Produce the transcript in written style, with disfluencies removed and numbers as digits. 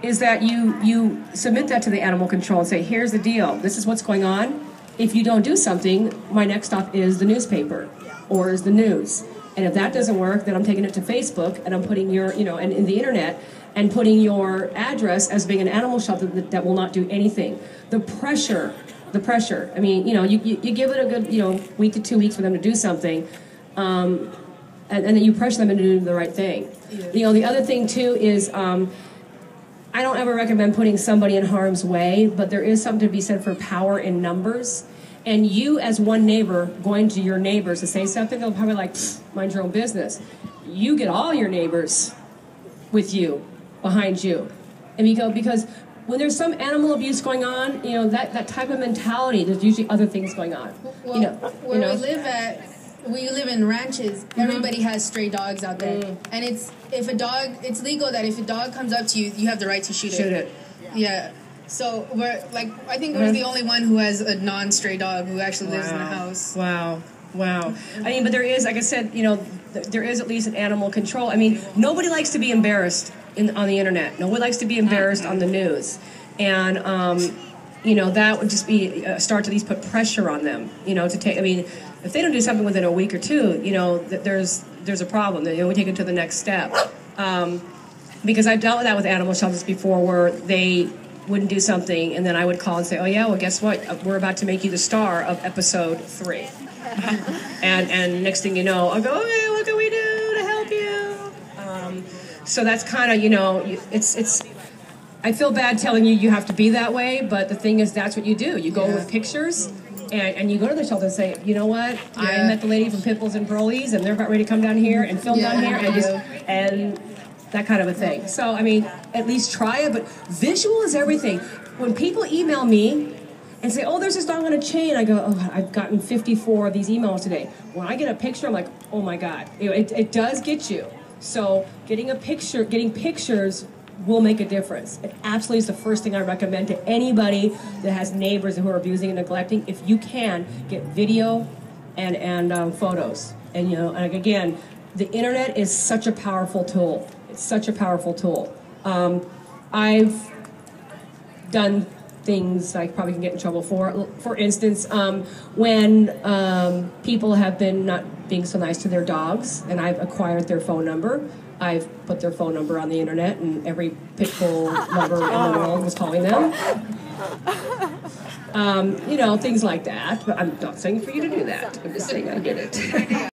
is that you submit that to the animal control and say, here's the deal, this is what's going on. If you don't do something, my next stop is the newspaper or is the news. And if that doesn't work, then I'm taking it to Facebook and I'm putting your, and in the internet, and putting your address as being an animal shelter that will not do anything. The pressure. I mean, you give it a good, week to 2 weeks for them to do something, and then you pressure them into doing the right thing. Yeah. The other thing too is, I don't ever recommend putting somebody in harm's way, but there is something to be said for power in numbers. And you, as one neighbor, going to your neighbors to say something, they'll probably like, mind your own business. You get all your neighbors with you, behind you. And because when there's some animal abuse going on, that type of mentality, there's usually other things going on. Well, we live in ranches. Everybody has stray dogs out there. And it's legal that if a dog comes up to you, you have the right to shoot it. Yeah. So I think we're the only one who has a non-stray dog who actually lives in the house. Wow. I mean, but there is, like I said, there is at least an animal control. I mean, nobody likes to be embarrassed on the internet. Nobody likes to be embarrassed on the news. And, that would just be a start to at least put pressure on them, to take, I mean, if they don't do something within a week or two, there's a problem. We take it to the next step. Because I've dealt with that with animal shelters before where they wouldn't do something and then I would call and say, oh yeah, well guess what? We're about to make you the star of episode 3. and next thing you know, I'll go, okay, what can we do to help you? So that's kind of, it's. I feel bad telling you have to be that way, but the thing is, that's what you do. You go with pictures, and you go to the shelter and say, you know what? I met the lady from Pitbulls and Burleys, and they're about ready to come down here and film down here, and that kind of a thing. So, I mean, at least try it, but visual is everything. When people email me and say, oh, there's this dog on a chain, I go, oh, I've gotten 54 of these emails today. When I get a picture, I'm like, oh my God. It does get you. So getting pictures will make a difference. It absolutely is the first thing I recommend to anybody that has neighbors who are abusing and neglecting. If you can, get video and photos. And, and again, the internet is such a powerful tool. It's such a powerful tool. I've done things I probably can get in trouble for. For instance, when people have been not being so nice to their dogs, and I've acquired their phone number, I've put their phone number on the internet, and every pit bull lover in the world was calling them. Things like that. But I'm not saying for you to do that. I'm just saying I did it.